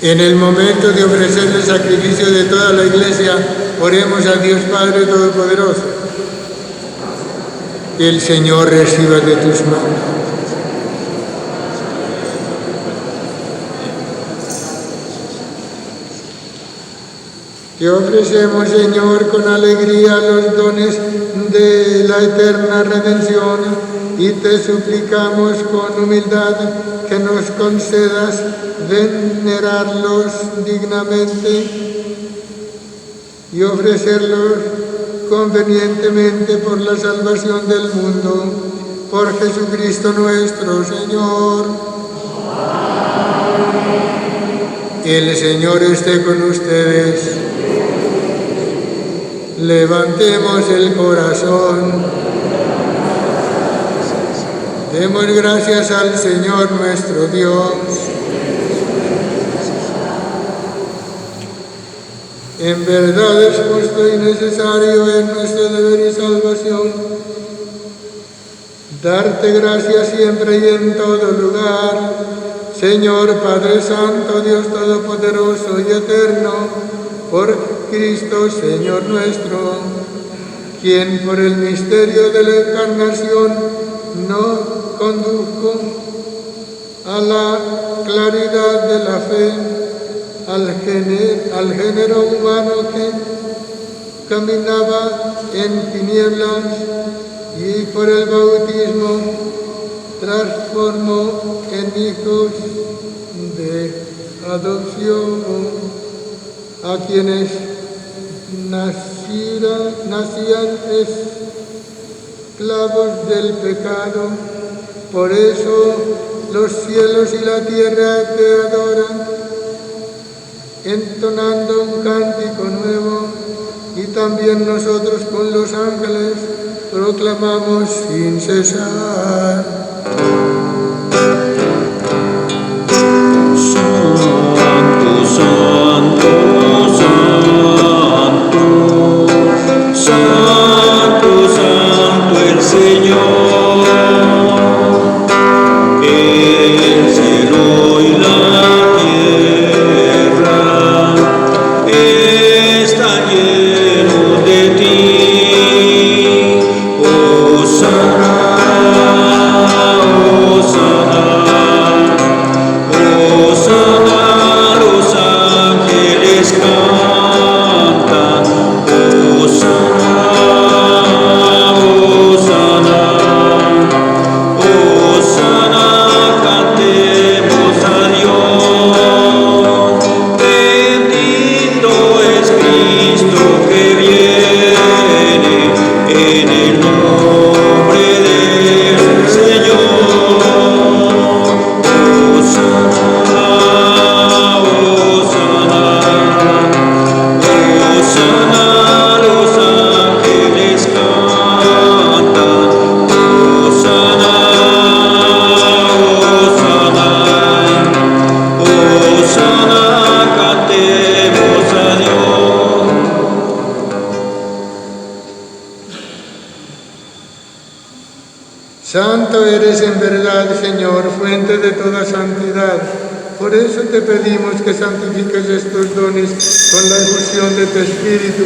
En el momento de ofrecer el sacrificio de toda la Iglesia, oremos a Dios Padre Todopoderoso. El Señor reciba de tus manos. Te ofrecemos, Señor, con alegría los dones de la eterna redención y te suplicamos con humildad que nos concedas venerarlos dignamente y ofrecerlos convenientemente por la salvación del mundo, por Jesucristo nuestro Señor. El Señor esté con ustedes. Levantemos el corazón. Demos gracias al Señor nuestro Dios. En verdad es justo y necesario en nuestro deber y salvación darte gracias siempre y en todo lugar, Señor Padre Santo, Dios Todopoderoso y Eterno, por Cristo, Señor nuestro, quien por el misterio de la encarnación nos condujo a la claridad de la fe, al género humano que caminaba en tinieblas y por el bautismo transformó en hijos de adopción a quienes nacían esclavos del pecado. Por eso los cielos y la tierra te adoran, entonando un cántico nuevo, y también nosotros con los ángeles proclamamos sin cesar: Santo, Santo, Santo, Santo, Santo el Señor. Santo eres en verdad, Señor, fuente de toda santidad. Por eso te pedimos que santifiques estos dones con la efusión de tu Espíritu,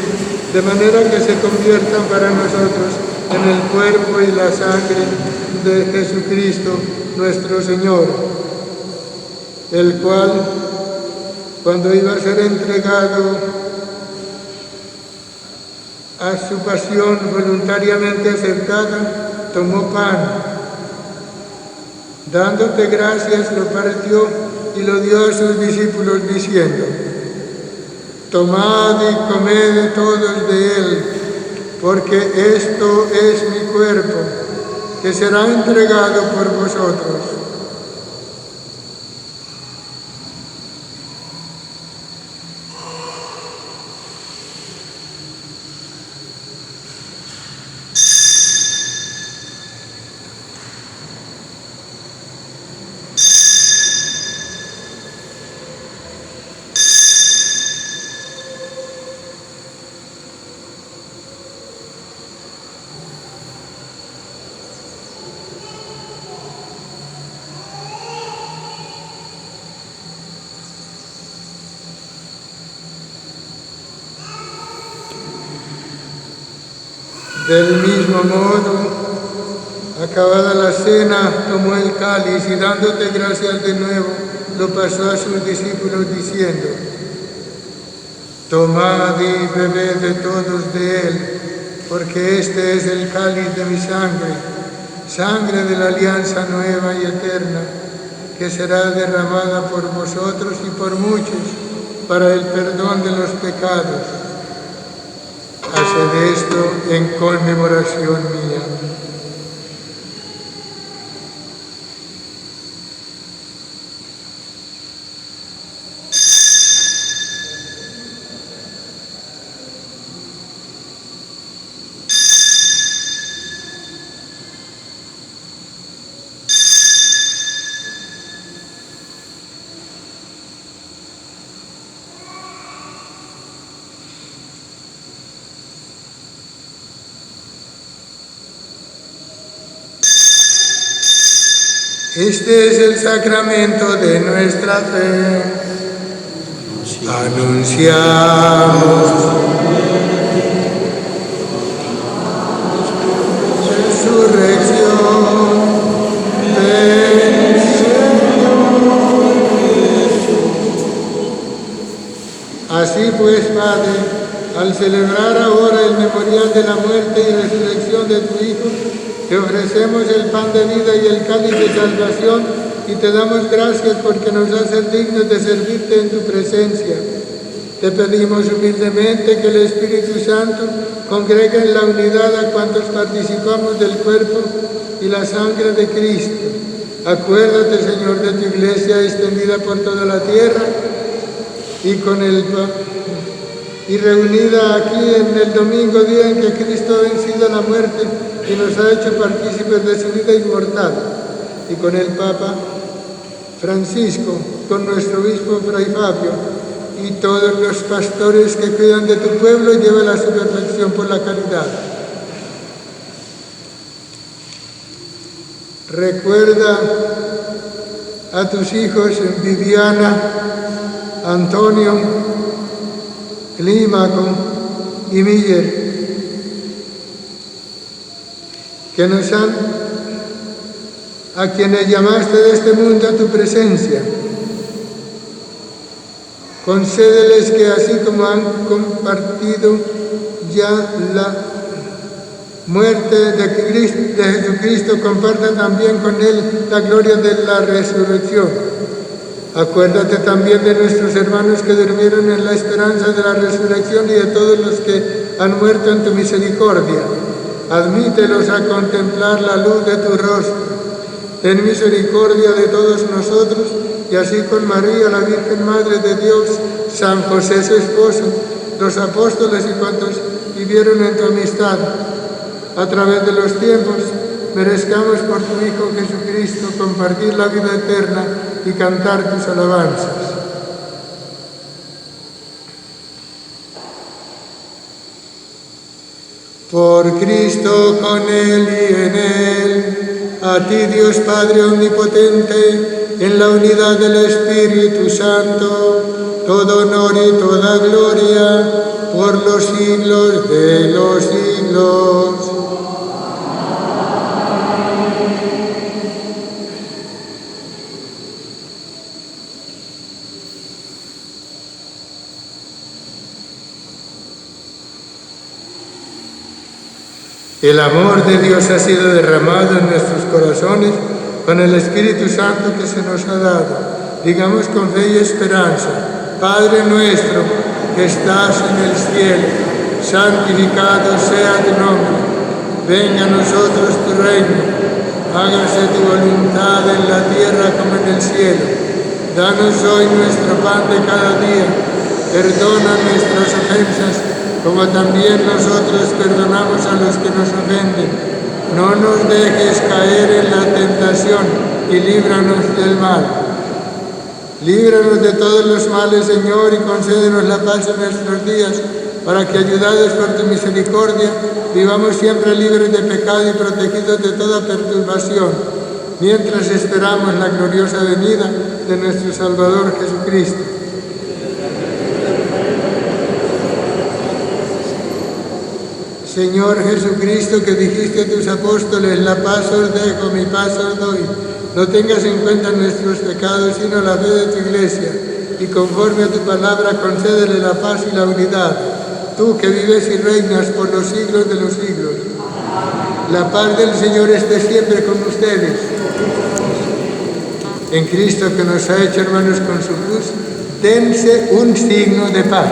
de manera que se conviertan para nosotros en el cuerpo y la sangre de Jesucristo, nuestro Señor, el cual, cuando iba a ser entregado a su pasión voluntariamente aceptada, tomó pan. Dándote gracias, lo partió y lo dio a sus discípulos diciendo: tomad y comed todos de él, porque esto es mi cuerpo, que será entregado por vosotros. Del mismo modo, acabada la cena, tomó el cáliz y dándote gracias de nuevo, lo pasó a sus discípulos diciendo: tomad y bebed de todos de él, porque este es el cáliz de mi sangre, sangre de la alianza nueva y eterna, que será derramada por vosotros y por muchos para el perdón de los pecados. Haced esto en conmemoración mía. Este es el sacramento de nuestra fe. Anunciamos resurrección del Señor Jesús. Así pues, Padre, al celebrar ahora el memorial de la muerte y resurrección de tu Hijo, te ofrecemos el pan de vida y el cáliz de salvación y te damos gracias porque nos haces dignos de servirte en tu presencia. Te pedimos humildemente que el Espíritu Santo congregue en la unidad a cuantos participamos del cuerpo y la sangre de Cristo. Acuérdate, Señor, de tu iglesia extendida por toda la tierra y reunida aquí en el domingo, día en que Cristo ha vencido la muerte y nos ha hecho partícipes de su vida inmortal, y con el Papa Francisco, con nuestro obispo Fray Fabio y todos los pastores que cuidan de tu pueblo, llévala a su perfección por la caridad. Recuerda a tus hijos Viviana, Antonio, Clímaco y Miller, a quienes llamaste de este mundo a tu presencia. Concédeles que así como han compartido ya la muerte de Jesucristo, compartan también con Él la gloria de la resurrección. Acuérdate también de nuestros hermanos que durmieron en la esperanza de la resurrección y de todos los que han muerto en tu misericordia. Admítelos a contemplar la luz de tu rostro. Ten misericordia de todos nosotros, y así con María, la Virgen Madre de Dios, San José su esposo, los apóstoles y cuantos vivieron en tu amistad, a través de los tiempos, merezcamos por tu Hijo Jesucristo compartir la vida eterna y cantar tus alabanzas. Por Cristo, con Él y en Él, A ti, Dios Padre Omnipotente, en la unidad del Espíritu Santo, todo honor y toda gloria, por los siglos de los siglos. El amor de Dios ha sido derramado en nuestros corazones con el Espíritu Santo que se nos ha dado. Digamos con fe y esperanza: Padre nuestro que estás en el cielo, santificado sea tu nombre. Venga a nosotros tu reino. Hágase tu voluntad en la tierra como en el cielo. Danos hoy nuestro pan de cada día. Perdona nuestras ofensas, como también nosotros perdonamos a los que nos ofenden. No nos dejes caer en la tentación y líbranos del mal. Líbranos de todos los males, Señor, y concédenos la paz en nuestros días, para que, ayudados por tu misericordia, vivamos siempre libres de pecado y protegidos de toda perturbación, mientras esperamos la gloriosa venida de nuestro Salvador Jesucristo. Señor Jesucristo, que dijiste a tus apóstoles: la paz os dejo, mi paz os doy. No tengas en cuenta nuestros pecados, sino la fe de tu Iglesia, y conforme a tu palabra concédele la paz y la unidad. Tú que vives y reinas por los siglos de los siglos. La paz del Señor esté siempre con ustedes. En Cristo, que nos ha hecho hermanos con su cruz, dense un signo de paz.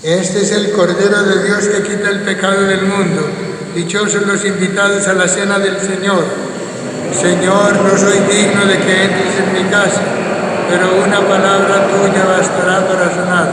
Este es el Cordero de Dios que quita el pecado del mundo. Dichosos los invitados a la cena del Señor. Señor, no soy digno de que entres en mi casa, pero una palabra tuya bastará para sanar.